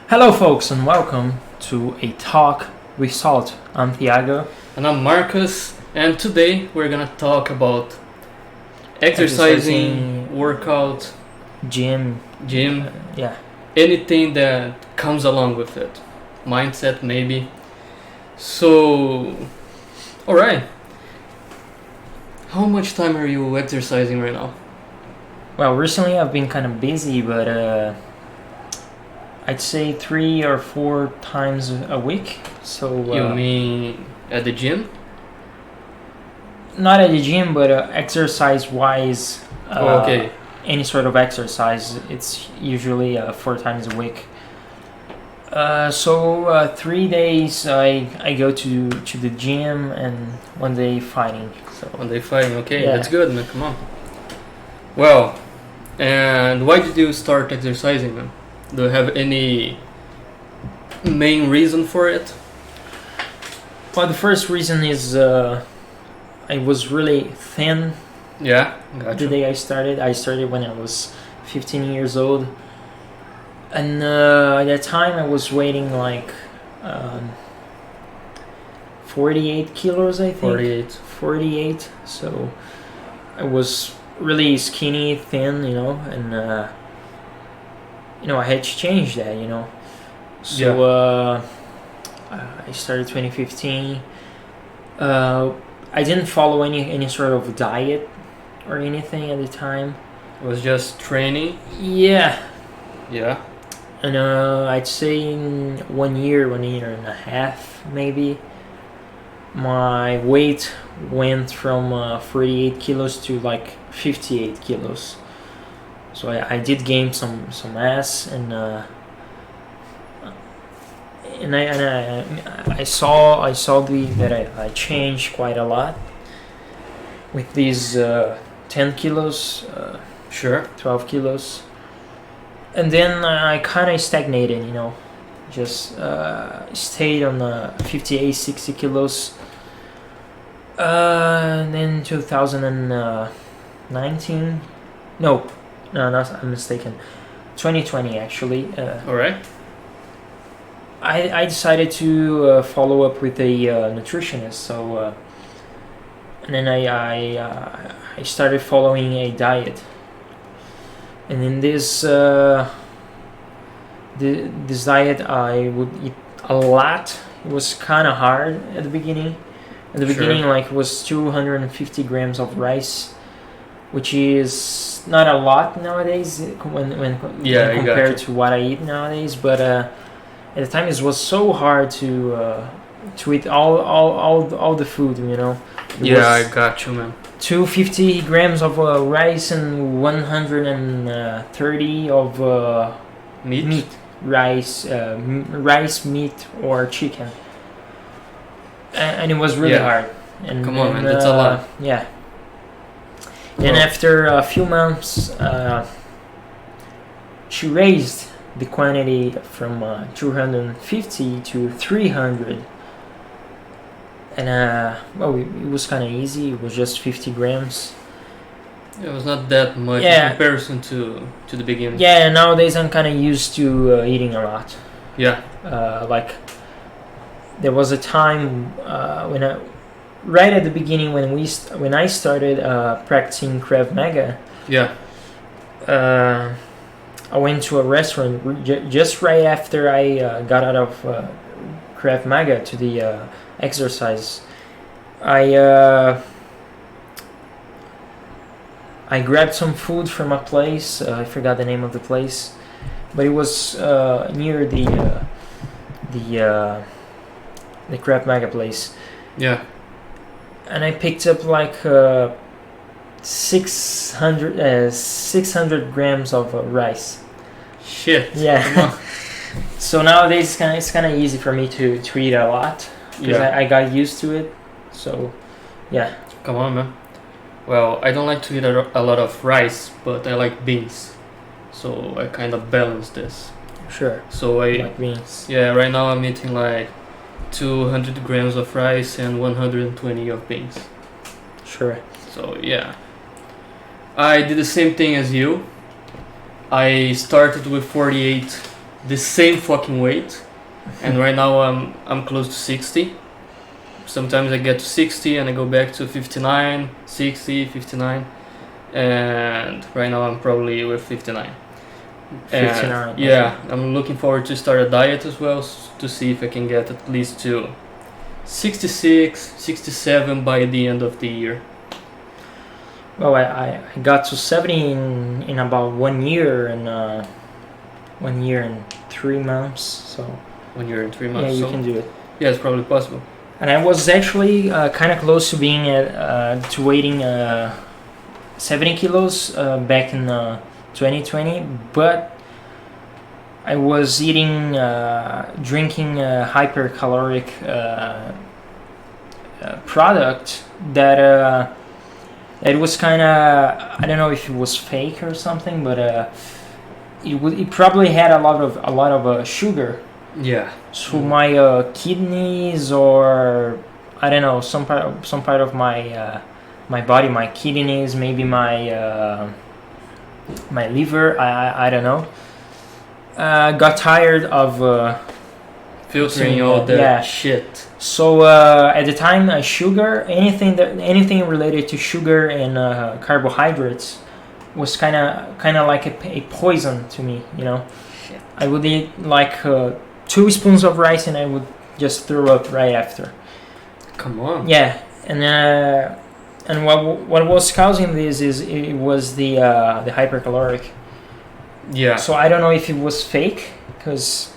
Hello, folks, and welcome to a talk with Salt. I'm Thiago. And I'm Marcus, and today we're gonna talk about exercising, workout, gym, gym, yeah. anything that comes along with it. Mindset, maybe. So, alright. How much time are you exercising right now? Well, recently I've been kind of busy, but I'd say 3 or 4 times a week. So You mean at the gym? not at the gym, but exercise-wise. Okay. Any sort of exercise, it's usually 4 times a week. So 3 days I go to the gym and 1 day fighting. So One day fighting, okay, Yeah. that's good, man, come on. Well, and why did you start exercising, man? Do you have any main reason for it? well, the first reason is I was really thin Yeah, the gotcha. day I started. I started when I was 15 years old, and at that time I was weighing like 48 kilos, I think. 48. 48. So I was really skinny, thin, and I had to change that, So I started 2015. I didn't follow any sort of diet or anything at the time. It was just training. Yeah, Yeah. and I'd say in 1 year and a half, maybe, my weight went from 48 kilos to like 58 kilos. So I did gain some mass, and I saw that I changed quite a lot with these 10 kilos, Sure. 12 kilos, and then I kind of stagnated, just stayed on 58, 60 kilos. And then 2019, no, I'm mistaken, 2020 actually. Alright. I decided to follow up with a nutritionist. So, and then I started following a diet. And in this this diet, I would eat a lot. It was kind of hard at the beginning. At the Sure. beginning, like, it was 250 grams of rice, which is not a lot nowadays when Yeah, I got compared you. to what I eat nowadays. But at the time, it was so hard to eat all the food. It Yeah, I was got you, man. 250 grams of rice and 130 of Meat? rice, meat, or chicken, and it was really Yeah. hard. And Come on, man, that's a lot. Yeah. Then Well- after a few months, she raised the quantity from 250 to 300. And it was kind of easy. It was just 50 grams. It was not that much Yeah. in comparison to the beginning. Yeah, and nowadays I'm kind of used to eating a lot. Yeah. Like, there was a time right at the beginning when I started practicing Krav Maga. Yeah. I went to a restaurant just right after I got out of Krav Maga to the exercise. I grabbed some food from a place. I forgot the name of the place, but it was near the Krav Maga place. Yeah. And I picked up like 600 grams of rice. Shit. Yeah. Come on. So nowadays it's kind of easy for me to eat a lot because Yeah. I got used to it. So, yeah. Come on, man. Well, I don't like to eat a lot of rice, but I like beans. So I kind of balance this. Sure. So Like beans. yeah, right now I'm eating like 200 grams of rice and 120 of beans. Sure. So yeah, I did the same thing as you. I started with 48 the same fucking weight, and right now I'm close to 60. Sometimes I get to 60 and I go back to 59, 60, 59, and right now I'm probably with 59. 59. Yeah, I'm looking forward to start a diet as well to see if I can get at least to 66, 67 by the end of the year. Well, I got to 70 in about 1 year and 1 year and 3 months. So 1 year and 3 months. yeah, you so can do it. yeah, it's probably possible. And I was actually kind of close to being to weighing 70 kilos back in 2020, but I was eating, drinking hypercaloric product that it was kind of, I don't know if it was fake or something, but it probably had a lot of sugar. Yeah. So my kidneys, or I don't know, some part of my my body, my kidneys, maybe my my liver, I don't know, got tired of Filtering all that yeah. shit. So at the time, sugar, anything related to sugar and carbohydrates was kind of like a poison to me, you know. Shit. I would eat like 2 spoons of rice and I would just throw up right after. Come on. Yeah, and what was causing this is it was the hypercaloric. Yeah. So I don't know if it was fake, because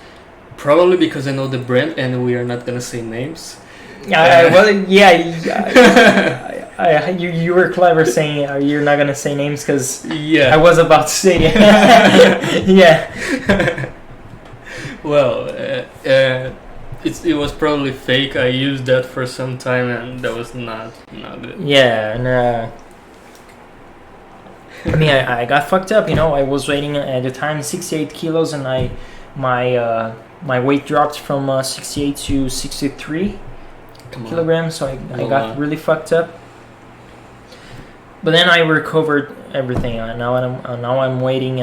Probably because I know the brand and we are not gonna say names. You were clever saying you're not gonna say names, because Yeah. I was about to say it. Yeah. Well, it was probably fake. I used that for some time and that was not good. Yeah, and I mean, I got fucked up, you know. I was weighing at the time 68 kilos, and my weight dropped from 68 to 63 Come on. kilograms, so I Oh, got wow. really fucked up. But then I recovered everything. Now I'm weighing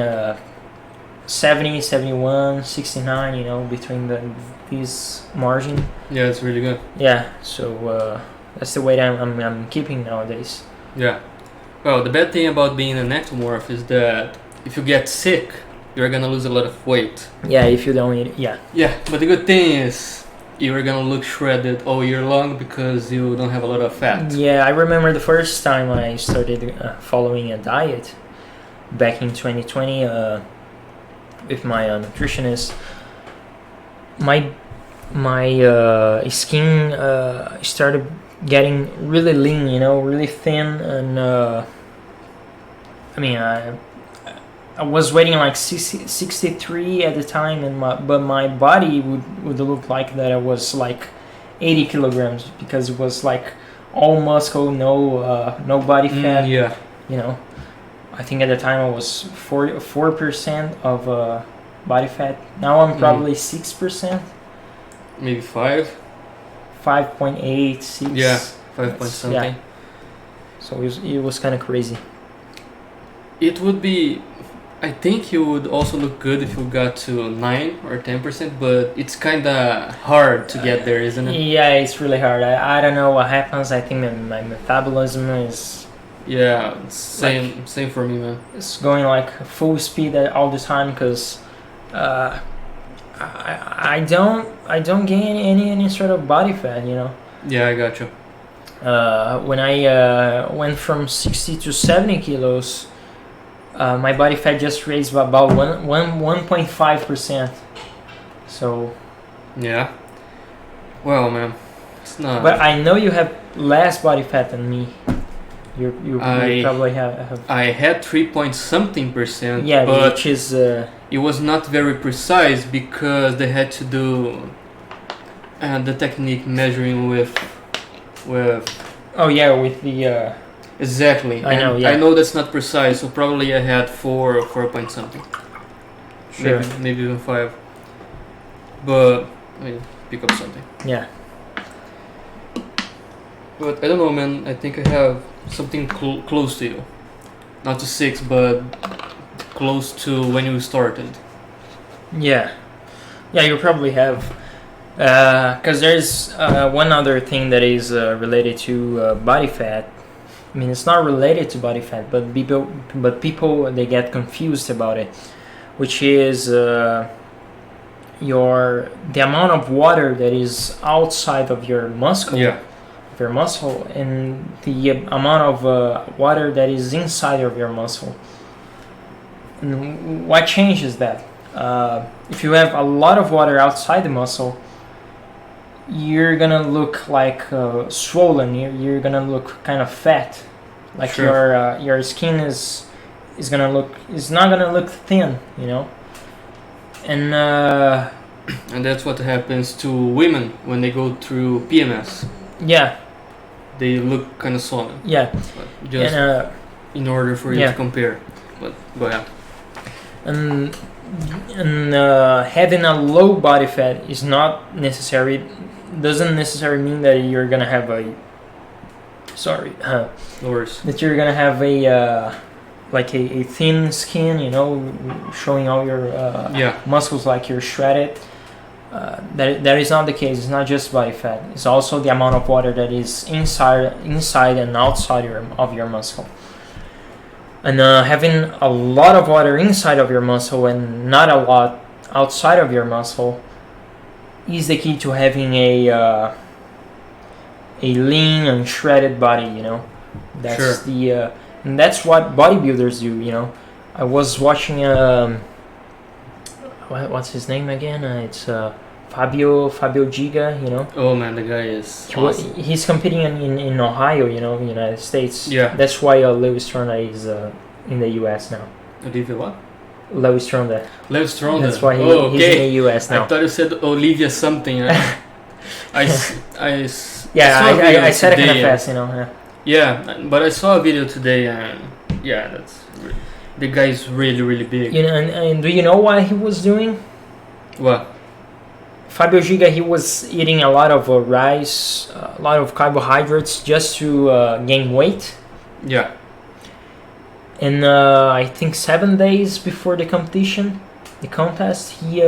70, 71, 69, you know, between these margin. Yeah, it's really good. Yeah, so that's the weight I'm keeping nowadays. Yeah. Well, the bad thing about being an ectomorph is that if you get sick, you're gonna lose a lot of weight. Yeah, if you don't eat, yeah. Yeah, but the good thing is you're gonna look shredded all year long because you don't have a lot of fat. Yeah, I remember the first time I started following a diet back in 2020 with my nutritionist. My skin started getting really lean, you know, really thin, and I mean, I was weighing like 63 at the time, but my body would look like that I was like 80 kilograms, because it was like all muscle, no body fat. Yeah. You know, I think at the time I was 4% of body fat. Now I'm probably 6%, Maybe 5. 5.8, 6. Yeah, 5 point That's- something. yeah. So it was kind of crazy. It would be. I think you would also look good if you got to 9 or 10%, but it's kind of hard to get there, isn't it? Yeah, it's really hard. I don't know what happens. I think my metabolism is Yeah, same for me, man. it's going like full speed all the time, because I don't gain any sort of body fat, you know. Yeah, I got you. When I went from 60 to 70 kilos, my body fat just raised by about 1.5%. So, Yeah. Well, man, it's not. but I know you have less body fat than me. You probably have. I had 3 point something percent. Yeah, but which is it was not very precise because they had to do the technique measuring with. oh yeah, with the Exactly. I know, yeah. I know that's not precise, so probably I had 4 or 4 point something. Sure. Maybe even 5. But let me pick up something. yeah. But I don't know, man. I think I have something close to you. Not to 6, but close to when you started. Yeah, Yeah, you probably have. Because there's one other thing that is related to body fat. I mean, it's not related to body fat, but people they get confused about it, which is the amount of water that is outside of your muscle, Yeah. and the amount of water that is inside of your muscle. And what changes that? If you have a lot of water outside the muscle, you're gonna look like swollen. You're gonna look kind of fat, like Sure. your skin is not gonna look thin, you know. And And that's what happens to women when they go through PMS. yeah, They look kind of swollen. yeah, But just and in order for you yeah. to compare. But go ahead. and having a low body fat is not necessary. Doesn't necessarily mean that you're gonna have a No worries. that you're gonna have a like a thin skin, you know, showing all your Yeah. muscles like you're shredded. That is not the case. It's not just body fat. It's also the amount of water that is inside and outside of your muscle. And having a lot of water inside of your muscle and not a lot outside of your muscle is the key to having a lean and shredded body. You know, that's Sure. and that's what bodybuilders do. You know, I was watching what's his name again? It's Fabio Giga. You know, Oh man, the guy is awesome. he's competing in Ohio. You know, United States. Yeah. That's why Lewis Stronda is in the U.S. now. Olivia what? Lewis Stronda. Lev Stronda. That's why he's in okay. the U.S. now. I thought you said Olivia something. I Yeah, saw a video I said it kind of today, fast, you know. Yeah. Yeah, but I saw a video today, and yeah, the guy is really, really big. You know, and do you know what he was doing? What? Fabio Giga, he was eating a lot of rice, a lot of carbohydrates just to gain weight. Yeah. And I think 7 days before the contest, he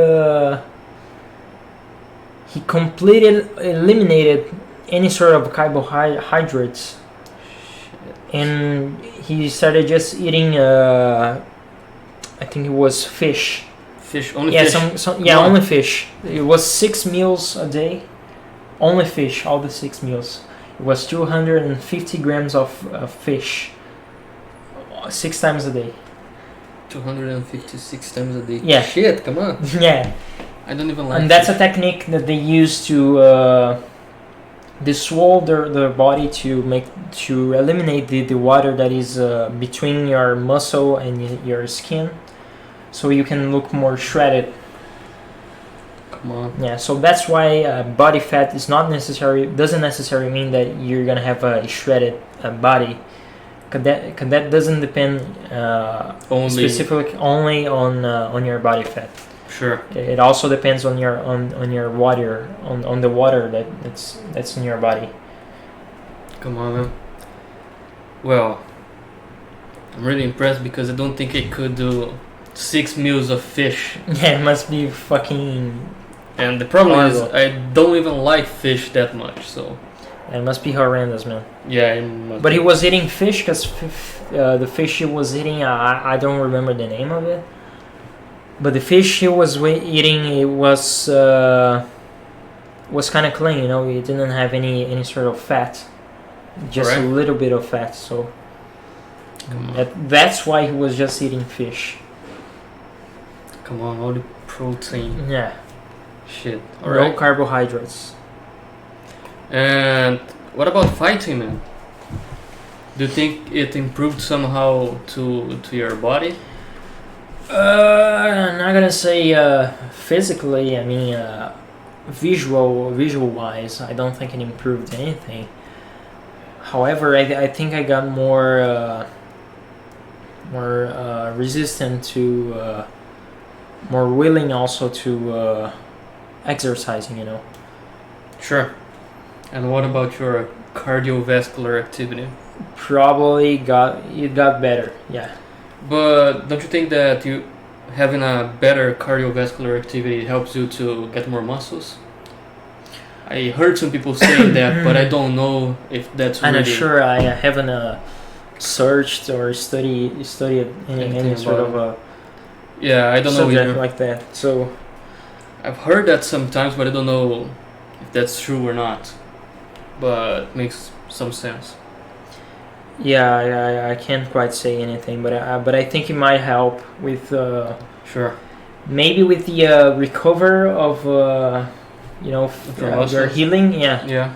completely eliminated any sort of carbohydrates, and he started just eating. I think it was fish. Fish, only Yeah, fish. No. Only fish. It was 6 meals a day, only fish. All the 6 meals. It was 250 grams of fish, 6 times a day. 256 times a day. Yeah. Shit, come on. Yeah. I don't even like And that's fish. a technique that they use to dissolve their body to eliminate the water that is between your muscle and your skin, so you can look more shredded. Come on. Yeah, so that's why body fat is not necessary. Doesn't necessarily mean that you're gonna have a shredded body. Cause that doesn't depend specifically only on your body fat. Sure. It also depends on your water on the water that's in your body. Come on, man. Well, I'm really impressed because I don't think I could do 6 meals of fish. Yeah, it must be fucking. And the problem Horrible. is I don't even like fish that much, so It must be horrendous, man. yeah. It must But be. he was eating fish because the fish he was eating, I don't remember the name of it. But the fish he was eating, it was kind of clean, you know. It didn't have any sort of fat, just a Alright. little bit of fat. So Come on. that's why he was just eating fish. Come on, all the protein. Yeah, Shit. no Alright. carbohydrates. And what about fighting, man? Do you think it improved somehow to your body? I'm not gonna say physically. I mean, visual wise, I don't think it improved anything. However, I think I got more resistant to, more willing also to exercising. You know. Sure. And what about your cardiovascular activity? Probably got better. Yeah. But don't you think that you having a better cardiovascular activity helps you to get more muscles? I heard some people saying that, but I don't know if that's I'm really... not sure. I haven't searched or studied any Anything sort about of Yeah, I don't know subject either. like that. So I've heard that sometimes, but I don't know if that's true or not. But makes some sense. yeah, I can't quite say anything, but I think it might help with Sure. maybe with the recover of Your your muscles? healing. Yeah, Yeah.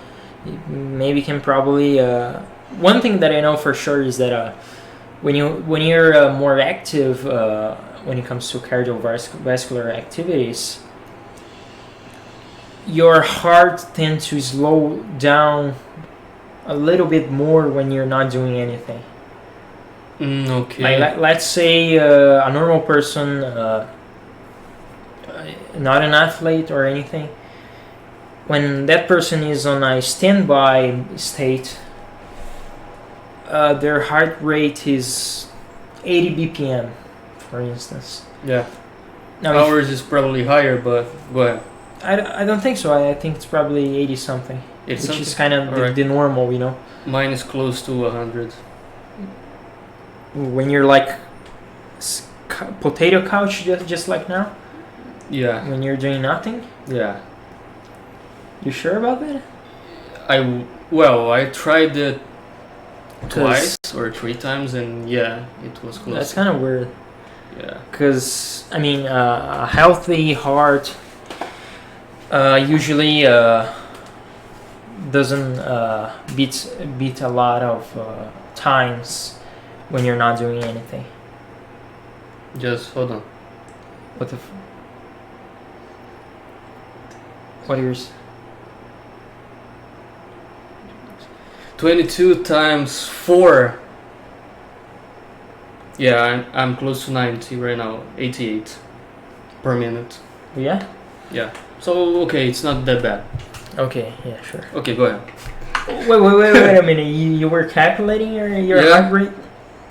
maybe can probably. One thing that I know for sure is that when you're more active when it comes to cardiovascular activities, your heart tends to slow down a little bit more when you're not doing anything. Okay. Like, let's say a normal person, not an athlete or anything, when that person is on a standby state, their heart rate is 80 BPM, for instance. Yeah. Now, if- Ours is probably higher, but go ahead. I don't think so. I think it's probably 80 something, It's which something. is kind of Alright. the normal, you know. Mine is close to 100. When you're like potato couch, just like now, Yeah. when you're doing nothing. Yeah. You sure about that? I tried it 'Cause twice or 3 times, and yeah, it was close. that's kind of weird. Yeah. Because I mean, a healthy heart usually doesn't beat a lot of times when you're not doing anything. Just hold on. What the? What yours? 22 times 4. Yeah, I'm close to 90 right now. 88 per minute. Yeah. Yeah. So okay, it's not that bad. Okay. Yeah. Sure. Okay, go ahead. Wait a minute. You were calculating your Yeah. heart rate?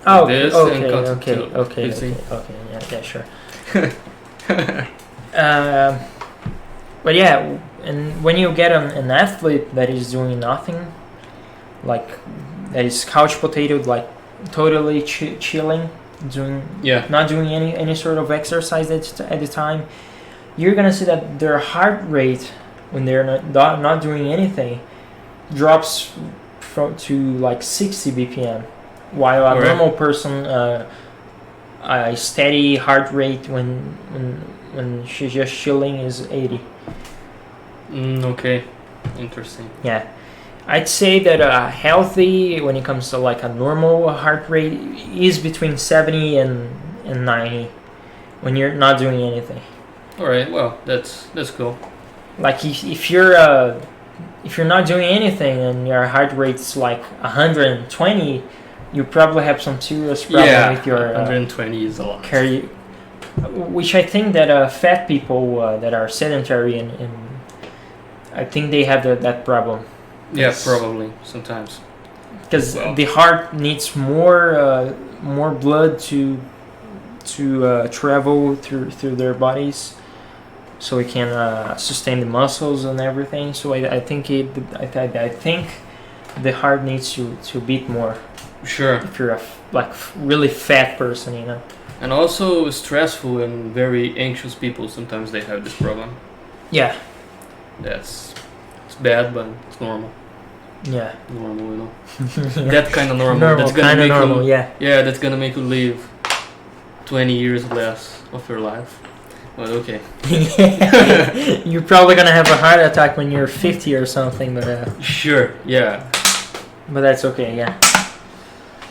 Oh, This okay, and cut it okay, to okay, 15. okay, yeah, sure. But yeah, and when you get an athlete that is doing nothing, like that is couch potato, like totally chilling, Yeah. not doing any sort of exercise at the time, you're gonna see that their heart rate when they're not doing anything drops to like 60 BPM, while a Alright. normal person a steady heart rate when she's just chilling is 80. Okay. Interesting. Yeah, I'd say that healthy when it comes to like a normal heart rate is between 70 and 90 when you're not doing anything. All right. Well, that's cool. Like if you're not doing anything and your heart rate's like 120, you probably have some serious problem with your 120 is a lot. carry. Which I think that fat people that are sedentary and I think they have that problem. Yeah, Yes. probably sometimes. Because Well. the heart needs more blood to travel through their bodies, so it can sustain the muscles and everything. So I think I think the heart needs to beat more Sure. if you're a really fat person, you know. And also stressful and very anxious people, sometimes they have this problem. Yeah, It's bad, but it's normal. yeah. Normal, you know. Yeah. That kind of normal. Normal, That's gonna kind of make normal. you. Yeah. Yeah, that's gonna make you live 20 years less of your life. But okay. You're probably gonna have a heart attack when you're 50 or something, Sure. Yeah. but that's okay. Yeah.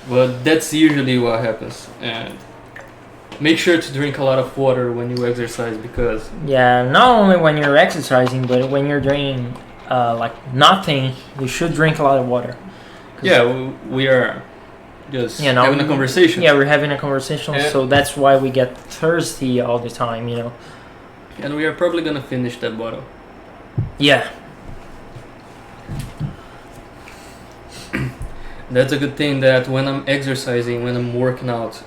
But that's usually what happens. And make sure to drink a lot of water when you exercise, because Yeah, not only when you're exercising, but when you're doing like nothing, you should drink a lot of water. 'Cause- yeah, we are just Yeah, no, having a conversation. Yeah, we're having a conversation, Yeah. so that's why we get thirsty all the time, you know. And we are probably gonna finish that bottle. Yeah, That's a good thing that when I'm exercising, when I'm working out,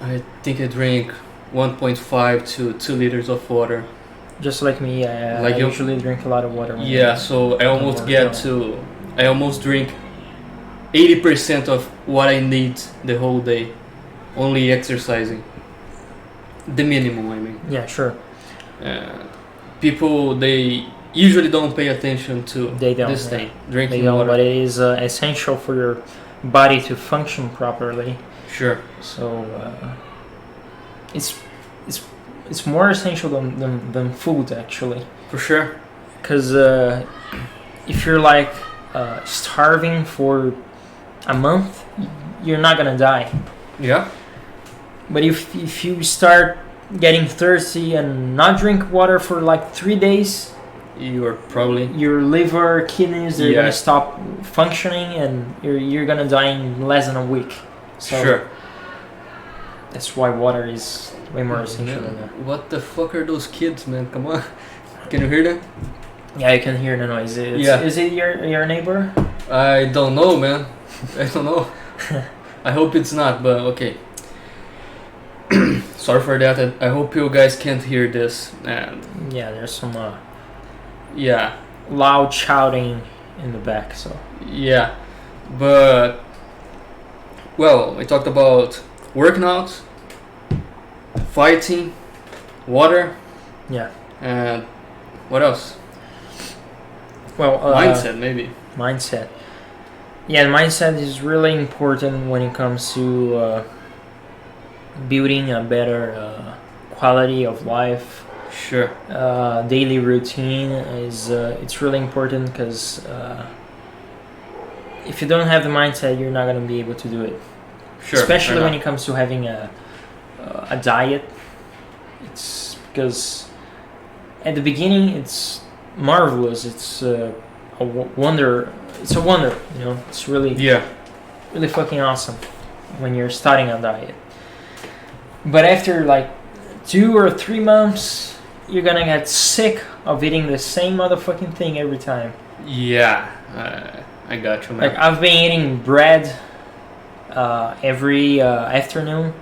I think I drink 1.5 to 2 liters of water. Just like me, Like I you- usually drink a lot of water. When Yeah, so I almost more get so. I almost drink 80% of what I need the whole day, only exercising. The minimum, I mean. Yeah, sure. People, they usually don't pay attention to They don't, this yeah. thing, drinking They don't, water. but it is essential for your body to function properly. Sure. So it's it's more essential than food actually. For sure. Because if you're like starving for a month, you're not gonna die. Yeah. But if you start getting thirsty and not drink water for like 3 days, You are probably. your liver, kidneys, they're Yeah. gonna stop functioning, and you're gonna die in less than a week. So Sure. that's why water is way more essential than that. What the fuck are those kids, man? Come on. Can you hear them? Yeah, you can hear the noise. Yeah. Is it your neighbor? I don't know, man. I don't know. I hope it's not, but okay. Sorry for that. I hope you guys can't hear this. And Yeah, there's some yeah, loud shouting in the back. So yeah. But well, we talked about working out, fighting, water, yeah. and what else? Well, Mindset, maybe. Mindset. Yeah, mindset is really important when it comes to building a better quality of life. Sure. Daily routine is it's really important because if you don't have the mindset, you're not gonna be able to do it. Sure. Especially fair when enough. it comes to having a diet. It's because at the beginning it's marvelous. It's wonder. It's a wonder, you know. It's really Yeah. really fucking awesome when you're starting a diet. But after like 2 or 3 months, you're gonna get sick of eating the same motherfucking thing every time. Yeah. I got you, man. Like I've been eating bread every afternoon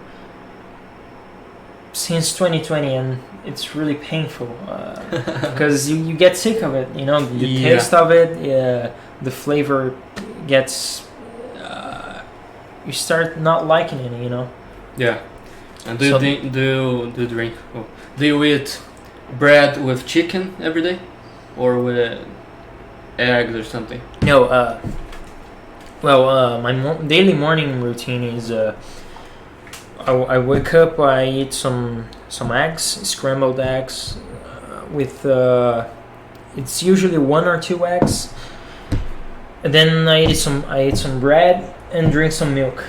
since 2020, and it's really painful because you get sick of it. You know, the Yeah. taste of it, the flavor gets. You start not liking it. You know. Yeah. And do you So- think, do you drink? Oh, do you eat bread with chicken every day, or with eggs or something? No. My daily morning routine is I wake up, I eat some eggs, scrambled eggs, with it's usually 1 or 2 eggs. And then I eat some bread and drink some milk.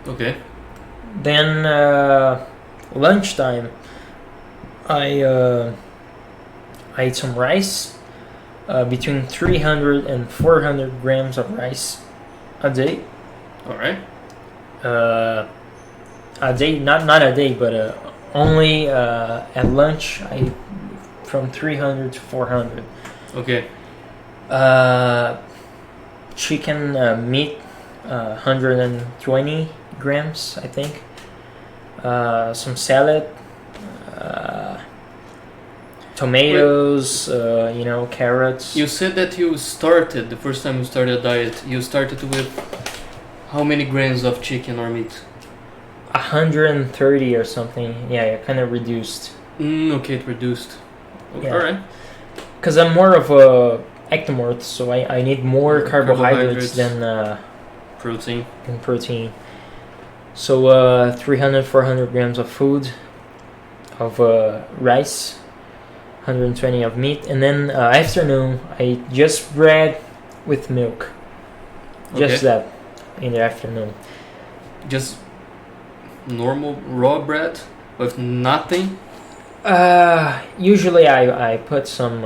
Okay. Then lunchtime, I eat some rice, between 300 and 400 grams of rice a day. All right. A day, not a day, but only at lunch I eat from 300 to 400. Okay. Chicken meat, 120 grams, I think. Some salad, tomatoes, carrots. You said that you started the first time you started a diet. You started with how many grams of chicken or meat? 130 or something. Yeah, kind of reduced. Okay, it reduced. Yeah. All right. Because I'm more of a ectomorph, so I need more Carbohydrates. carbohydrates than Protein. protein. So 300, 400 grams of food, of rice, 120 of meat, and then afternoon I eat just bread with milk. Just Okay. that in the afternoon. Just normal raw bread with nothing. Usually I put some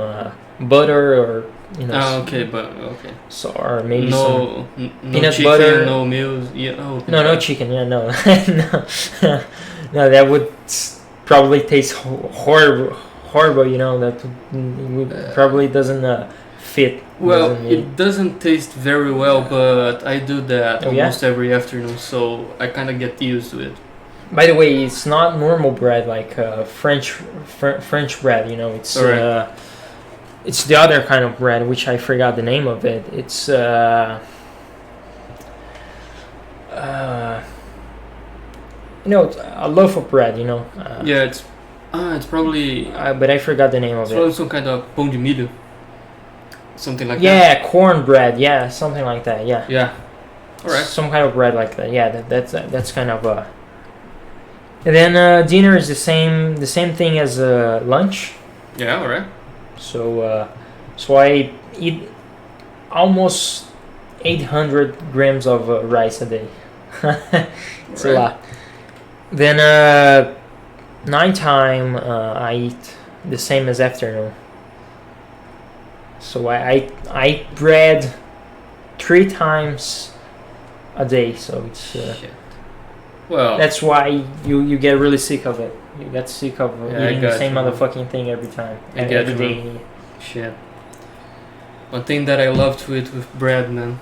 butter or Okay, but okay. so, or maybe some No peanut chicken, butter. no meals. Yeah. Oh, okay. no chicken. Yeah, no, no, no. That would probably taste horrible. You know, that probably doesn't fit. Well, doesn't it doesn't taste very well, but I do that Oh, yeah? almost every afternoon, so I kind of get used to it. By the way, it's not normal bread like French bread. You know, Alright. it's the other kind of bread, which I forgot the name of it. It's you know, a loaf of bread. You know. Yeah, it's probably But I forgot the name of it's it. probably some kind of pão de milho, something like that. Yeah, cornbread. Yeah, something like that. Yeah. Yeah. All right. Some kind of bread like that. Yeah, that's kind of And then dinner is the same thing as lunch. Yeah. All right. So I eat almost 800 grams of rice a day. It's a Right. lot. Then nighttime I eat the same as afternoon. So I eat bread 3 times a day. So it's Shit. Well, that's why you get really sick of it. You get sick of Yeah, I eating the got same you, man. motherfucking thing every time, I got every you, day. shit. One thing that I love to eat with bread, man,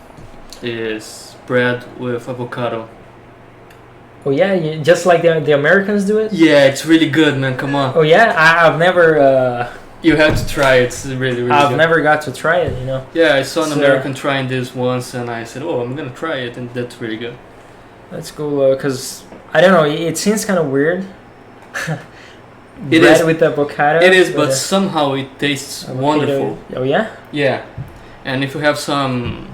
is bread with avocado. Oh yeah, just like the Americans do it. Yeah, it's really good, man. Come on, Oh yeah, I've never you have to try it. It's really, really I've good. never got to try it. You know. Yeah, I saw an So- American trying this once, and I said, "Oh, I'm gonna try it," and that's really good. That's cool because I don't know. It seems kind of weird. It Bread is. with avocado. It is, but somehow it tastes avocado- wonderful. Oh yeah. Yeah, and if you have some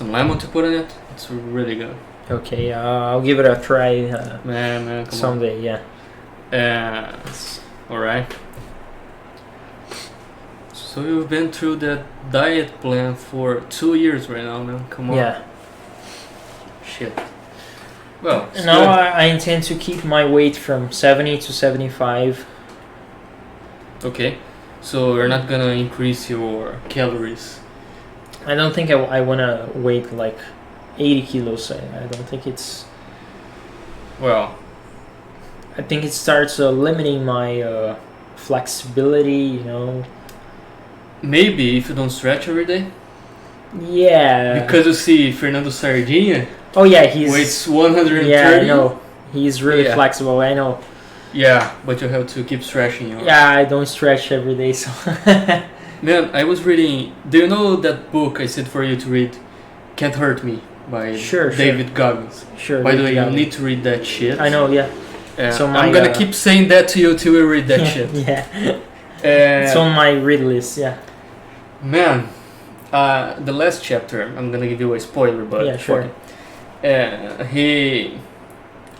lemon to put in it, it's really good. Okay, I'll give it a try Man, come someday. Yeah. on. All right. So you've been through that diet plan for 2 years right now, man. Come on. Yeah. Shit. Well, it's Now good. I intend to keep my weight from 70 to 75. Okay. So you're not gonna increase your calories. I don't think I want to weight like 80 kilos. I don't think it's. Well, I think it starts limiting my flexibility. You know. maybe if you don't stretch every day. Yeah. Because you see Fernando Sardinha Oh yeah, he's. weighs 130. Yeah, I know. He's really Yeah. flexible. I know. Yeah, but you have to keep stretching your. Yeah, I don't stretch every day, so. Man, I was reading. Do you know that book I said for you to read? Can't Hurt Me by Sure. David Goggins. Sure. By the way, you yeah. need to read that shit. I know. Yeah. So my, I'm gonna keep saying that to you till you read that shit. Yeah. It's on my read list. Yeah. Man, the last chapter, I'm gonna give you a spoiler, but Yeah, sure. fuck it. He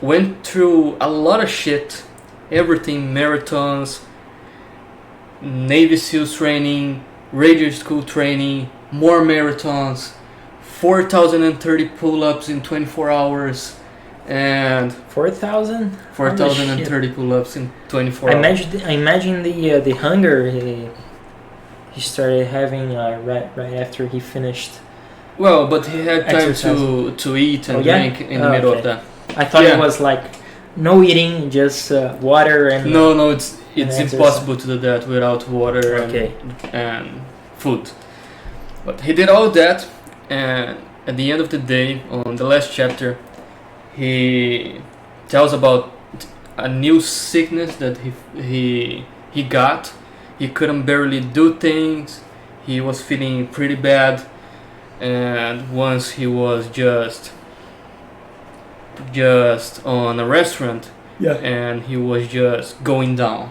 went through a lot of shit, everything, marathons, Navy SEALs training, radio school training, more marathons, 4,030 pull-ups in 24 hours, and 4,000. 4,030 pull-ups in 24 I hours. imagine the hunger he started having right after he finished. Well, but he had time Exercising. to eat and Oh, yeah? drink in the middle of Okay. that. I thought Yeah. it was like no eating, just water and. No, it's exercise. impossible to do that without water Okay. and food. But he did all that, and at the end of the day, on the last chapter, he tells about a new sickness that he got. He couldn't barely do things. He was feeling pretty bad, and once he was just on a restaurant, Yeah. and he was just going down,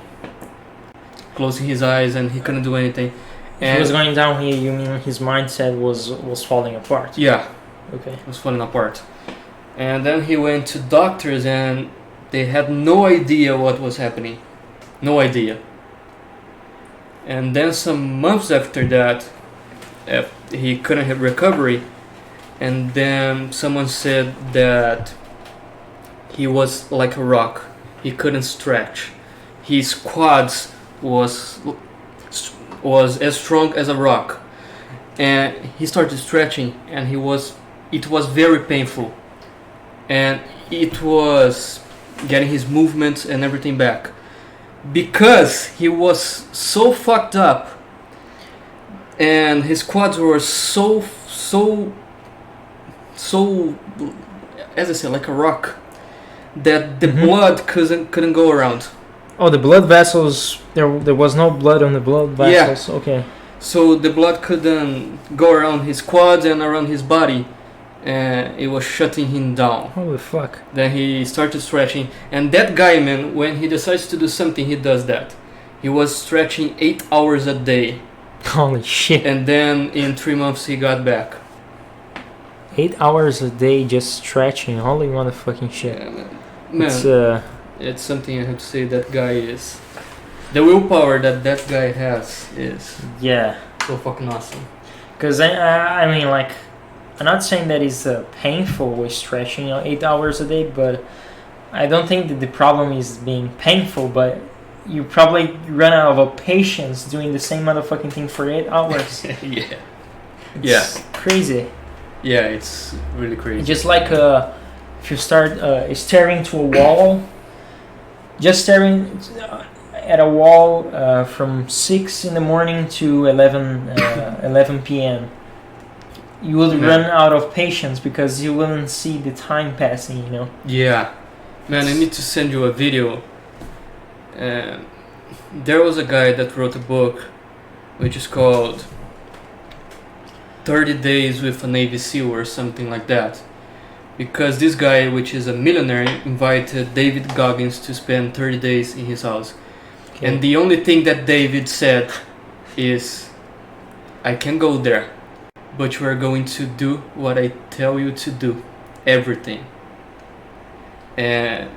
closing his eyes, and he couldn't do anything. He was going down here. You mean his mindset was falling apart? Yeah, Okay. it was falling apart. And then he went to doctors, and they had no idea what was happening. No idea. And then some months after that, he couldn't have recovery. And then someone said that he was like a rock. He couldn't stretch. His quads was as strong as a rock. And he started stretching, and it was very painful. And it was getting his movements and everything back. Because he was so fucked up, and his quads were so, as I said, like a rock, that the Mhm. blood couldn't go around. Oh, the blood vessels. There was no blood on the blood Yeah. vessels. Okay. So the blood couldn't go around his quads and around his body, and it was shutting him down. Holy fuck. Then he started stretching, and that guy, man, when he decides to do something, he does that. He was stretching 8 hours a day, Holy shit. and then in 3 months he got back. 8 hours a day just stretching. Holy motherfucking shit. Yeah, man. It's It's something I have to say. That guy is the willpower that guy has is yeah. so fucking awesome. Because I mean, like, I'm not saying that it's painful with stretching 8 hours a day, but I don't think that the problem is being painful, but you probably run out of patience doing the same motherfucking thing for 8 hours. Yeah, It's crazy. yeah, it's really crazy. It's just like if you start staring to a wall, just staring at a wall from 6 in the morning to 11 p.m. You will Yeah. run out of patience because you wouldn't see the time passing, you know? Yeah, man, I need to send you a video. There was a guy that wrote a book which is called 30 Days with a Navy SEAL or something like that. Because this guy, which is a millionaire, invited David Goggins to spend 30 days in his house. Okay. And the only thing that David said is, I can go there, but you are going to do what I tell you to do. Everything. And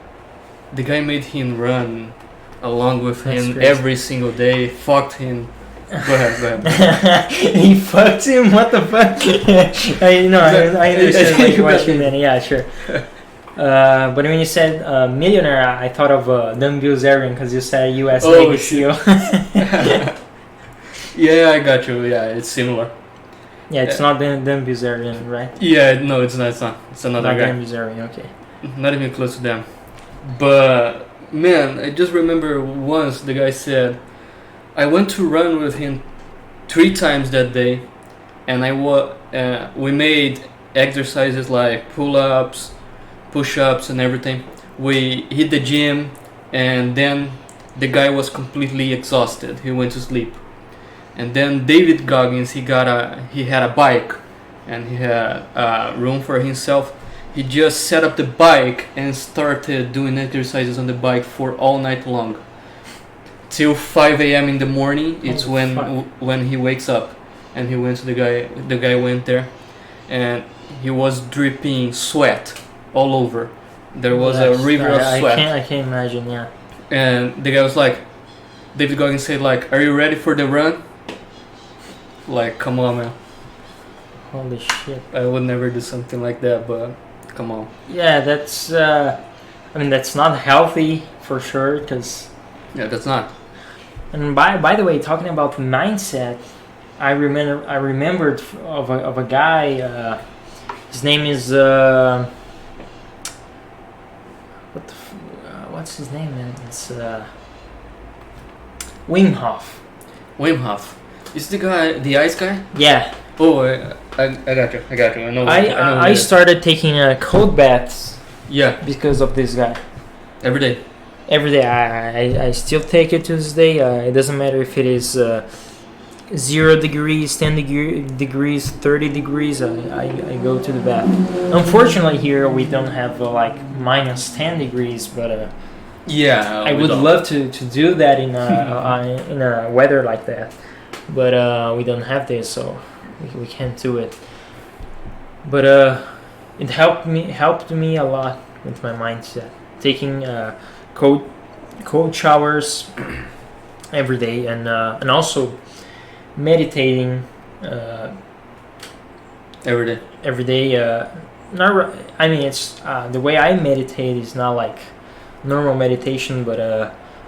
the guy made him run along with That's him crazy. every single day, fucked him. Go ahead. He fucked him? What the fuck? I know, I understand what You got you me. mean. Yeah, sure. But when you said millionaire, I thought of Dan Bilzerian because you said U.S. Oh, Navy shit. SEAL. Yeah, I got you. Yeah, it's similar. Yeah, it's not Dan Bilzerian, right? Yeah, no, it's not. It's not. It's another Not guy. Dan Bilzerian, okay. Not even close to them. But man, I just remember once the guy said, I went to run with him 3 times that day, and we made exercises like pull-ups, push-ups, and everything. We hit the gym, and then the guy was completely exhausted. He went to sleep. And then David Goggins, he had a bike, and he had room for himself. He just set up the bike and started doing exercises on the bike for all night long. Till 5 a.m. in the morning, it's Oh, fuck. when he wakes up. And he went to the guy. The guy went there, and he was dripping sweat all over. There was a river of sweat. I can't imagine, yeah. And the guy was like, David Goggins said, like, are you ready for the run? Like, come on, man. Holy shit. I would never do something like that, but come on. Yeah, that's, I mean, that's not healthy for sure, because... Yeah, that's not. And by the way, talking about mindset, I remembered of a guy. His name is what's his name, man? It's Wim Hof. Wim Hof. Is the guy the ice guy? Yeah, Oh, I got you. I got you. I know. know I started taking cold baths Yeah, because of this guy. every day. Every day, I still take it to this day. It doesn't matter if it is 0 degrees, 10 degrees, 30 degrees. I go to the bath. Unfortunately, here we don't have like minus 10 degrees, but Yeah, I would love to do that in a weather like that. But we don't have this, so we can't do it. But it helped me a lot with my mindset. Taking cold showers every day, and also meditating every day. every day. I mean, it's the way I meditate is not like normal meditation, but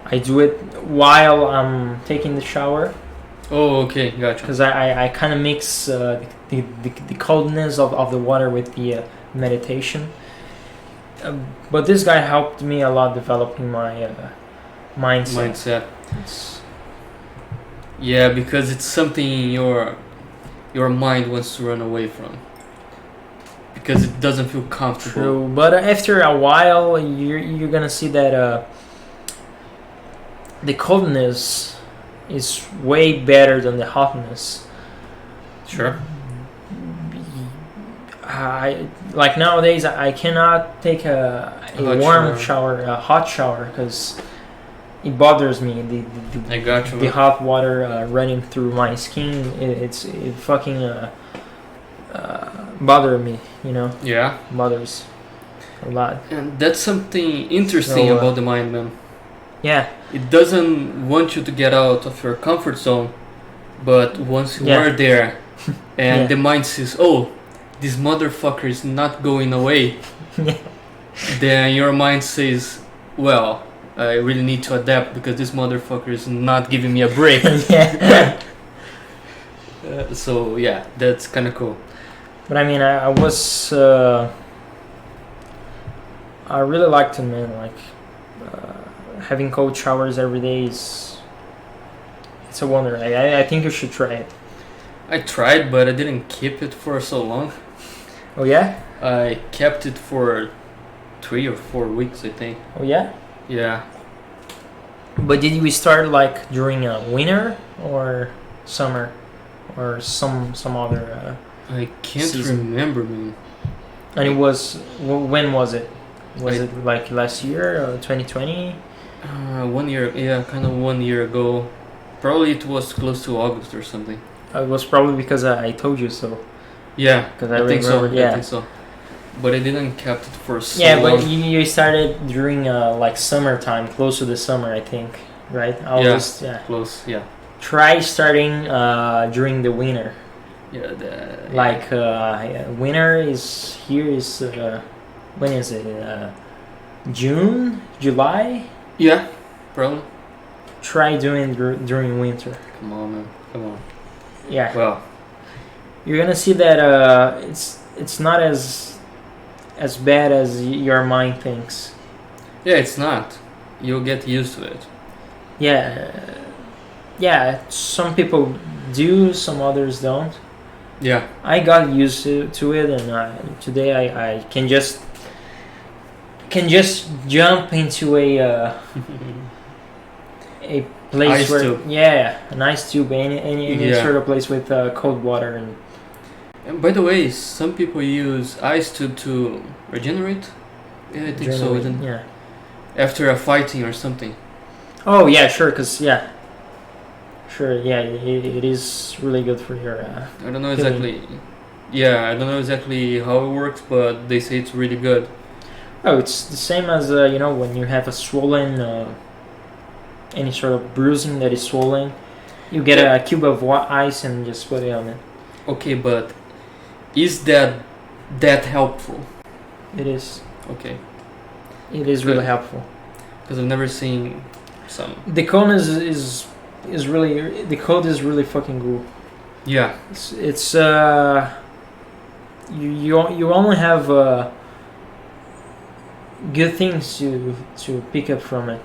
I do it while I'm taking the shower, Oh, okay, gotcha. because I kind of mix the coldness of the water with the meditation. But this guy helped me a lot developing my mindset. Mindset. It's- Yeah, because it's something your mind wants to run away from. because it doesn't feel comfortable. True, but after a while, you're gonna see that the coldness is way better than the hotness. Sure. I like nowadays. I cannot take a Hot warm shower. shower, a hot shower, because it bothers me. I got you. The hot water running through my skin, it fucking bother me. You know, Yeah. bothers a lot. And that's something interesting So, about the mind, man. Yeah, It doesn't want you to get out of your comfort zone, but once you Yeah. are there, and Yeah. the mind says, "Oh, this motherfucker is not going away," then your mind says, "Well, I really need to adapt because this motherfucker is not giving me a break." yeah. So yeah, that's kind of cool. But I mean, I was I really liked it, man. Like having cold showers every day is it's a wonder. I think you should try it. I tried, but I didn't keep it for so long. Oh yeah? I kept it for 3 or 4 weeks, I think. Oh yeah? Yeah. But did we start like during winter or summer or some other? I can't Season. remember, man. And it was when was it? Was I- it like last year or 2020? 1 year, yeah, kind of 1 year ago. Probably it was close to August or something. It was probably because I told you so. Yeah, 'Cause I think so. remember, yeah. I think so. But I didn't kept it for so Yeah, long. but you started during like summertime, close to the summer, I think, right? August, yeah. Close, yeah. Try starting during the winter. Yeah, Like winter is here is when is it? June, July. yeah, probably. Try doing during winter. Come on, man. Come on. Yeah, Well, you're gonna see that it's not as bad as your mind thinks. yeah, it's not. You'll get used to it. Yeah. Some people do, some others don't. Yeah. I got used to it, and today I can just jump into a place Ice where tube. an ice tube, any Yeah. sort of place with cold water and And by the way, some people use ice tube to regenerate. Yeah, I think so. generally- Isn't yeah. after a fighting or something. Oh yeah, sure, it is really good for your. I don't know Healing. exactly. Yeah, I don't know exactly how it works, but they say it's really good. Oh, it's the same as when you have a swollen, any sort of bruising that is swollen, you get a cube of ice and just put it on it. Okay, but is that helpful? It is. Okay, It is really Good. helpful. because I've never seen some. The cone is really the code is really fucking good. Yeah, It's you only have good things to pick up from it.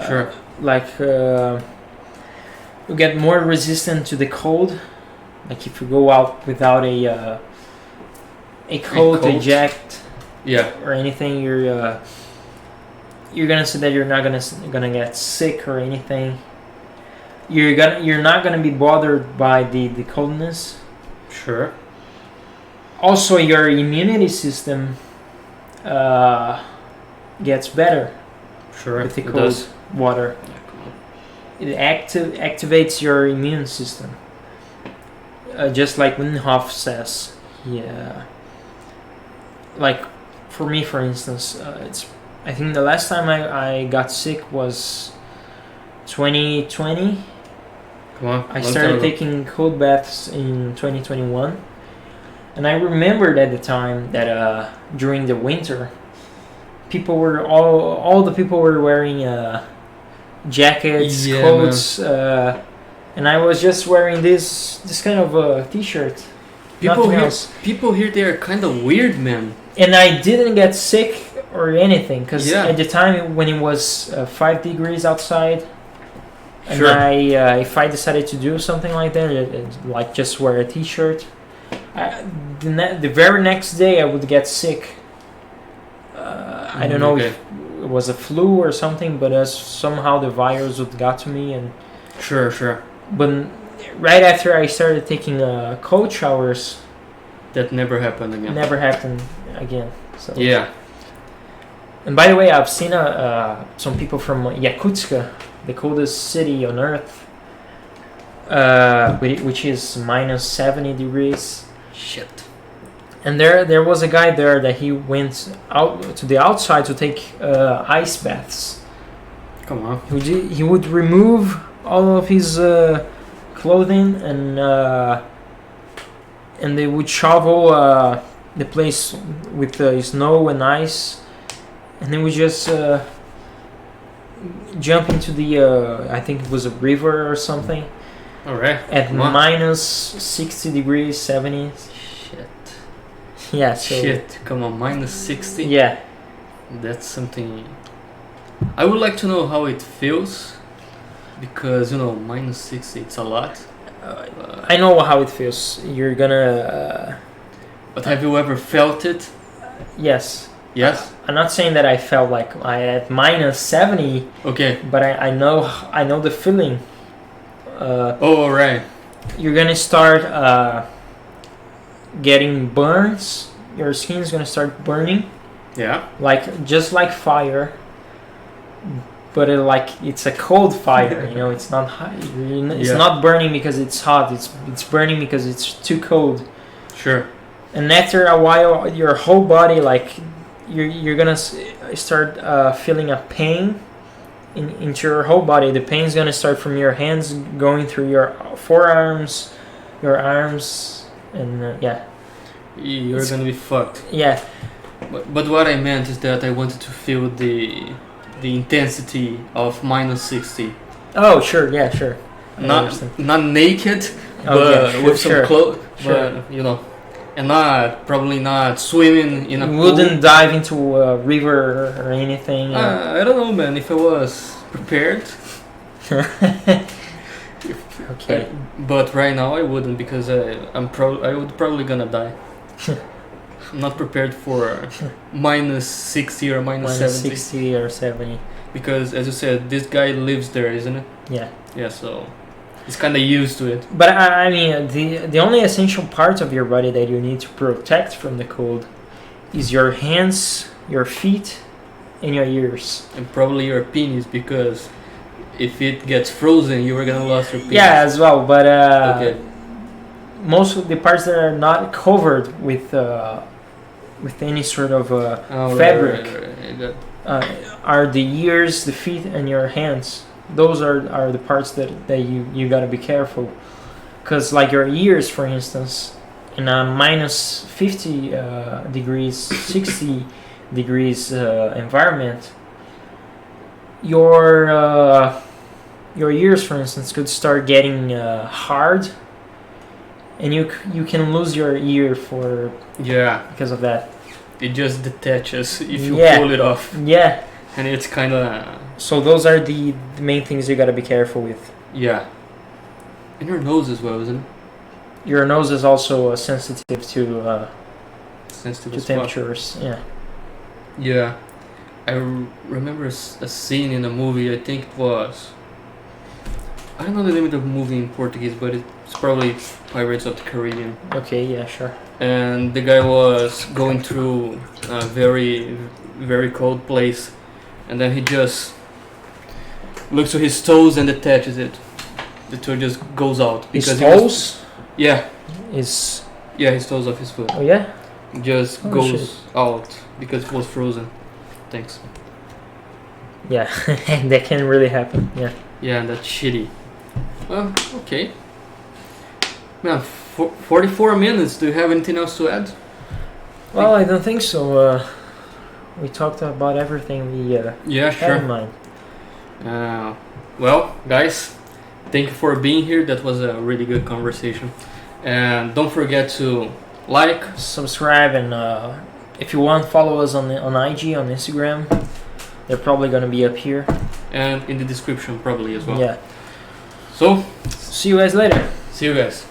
sure. Like you get more resistant to the cold. Like if you go out without a coat, a coat? jacket, Yeah, or anything, you're gonna see that you're not gonna get sick or anything. You're not gonna be bothered by the coldness. sure. Also, your immunity system gets better Sure. with the it cold does. water. Yeah, come on. It activates your immune system, just like Wim Hof says. Yeah. Like for me, for instance, I think the last time I got sick was 2020. Come on. I long started time ago. taking cold baths in 2021, and I remembered at the time that during the winter, people were all the people were wearing jackets, Yeah, coats, and I was just wearing this kind of t-shirt. People Nothing here, else. people here, they are kind of weird, man. And I didn't get sick or anything because Yeah. at the time when it was 5 degrees outside, and Sure. if I decided to do something like that, like just wear a t-shirt The very next day I would get sick. I don't know Okay. if it was a flu or something, but somehow the virus would got to me, and Sure. but right after I started taking cold showers, That never happened again. never happened again. So Yeah. And by the way, I've seen some people from Yakutsk, the coldest city on Earth, which is minus 70 degrees. Shit. And there was a guy there that he went out to the outside to take ice baths. Come on. He would remove all of his clothing and they would shovel the place with snow and ice, and then we just jump into the I think it was a river or something All right. at Come on. minus 60 degrees, 70. Shit. Yeah, so Shit. Come on. Minus 60. yeah. That's something. I would like to know how it feels, because minus 60, it's a lot. I know how it feels. You're gonna But have you ever felt it? yes. Yes. I'm not saying that I felt like I at minus 70, Okay. but I know the feeling. Oh, all right. You're gonna start getting burns. Your skin's gonna start burning, Yeah. just like fire, but it's a cold fire. It's not hot. It's Yeah. not burning because it's hot. It's burning because it's too cold. Sure. And after a while, your whole body you're gonna start feeling a pain into your whole body. The pain's gonna start from your hands going through your forearms, your arms, and yeah. You're gonna be fucked. Yeah, But what I meant is that I wanted to feel the intensity of minus 60. oh sure, yeah, sure. I Not understand. naked, Oh, but yeah, sure, with some sure. clothes. Sure. But and probably not swimming in a pool. Wouldn't dive into a river or anything. I don't know, man. If I was prepared, Okay. but right now I wouldn't, because I would probably gonna die. I'm not prepared for minus 60 or minus Minus 70. 60 or 70. Because, as you said, this guy lives there, isn't it? Yeah. Yeah, so he's kind of used to it. But I mean, the only essential part of your body that you need to protect from the cold is your hands, your feet, and your ears. And probably your penis, because if it gets frozen, you are gonna lose your penis. Yeah, as well. But Okay. most of the parts that are not covered with any sort of Oh, fabric right, good. are the ears, the feet, and your hands. Those are the parts that you gotta be careful, because like your ears, for instance, in a minus 50 degrees, 60 degrees environment, your ears, for instance, could start getting hard, and you can lose your ear Yeah, because of that. it just detaches if you Yeah. pull it off, Yeah. and it's kind of So those are the main things you gotta be careful with. yeah. And your nose as well, isn't it? Your nose is also sensitive to Sensitive to as well. temperatures. Yeah. Yeah, I remember a scene in a movie. I think it was. I don't know the name of the movie in Portuguese, but it's probably Pirates of the Caribbean. Okay. Yeah. Sure. And the guy was going through a very, very cold place, and then he just looks to his toes and attaches it. The toe just goes out His he was- toes yeah, is. his toes of his foot Oh yeah. just Oh, goes shit. out because it was frozen. Thanks. Yeah. That can really happen. Yeah. Yeah, and that's shitty. Well, okay. Man, 44 minutes. Do you have anything else to add? Well, I don't think so. We talked about everything we Yeah, had in sure. mind. Well, guys, thank you for being here. That was a really good conversation. And don't forget to like. Subscribe, and if you want, follow us on IG, on Instagram. They're probably gonna be up here. And in the description probably as well. Yeah. So, See you guys later. see you guys.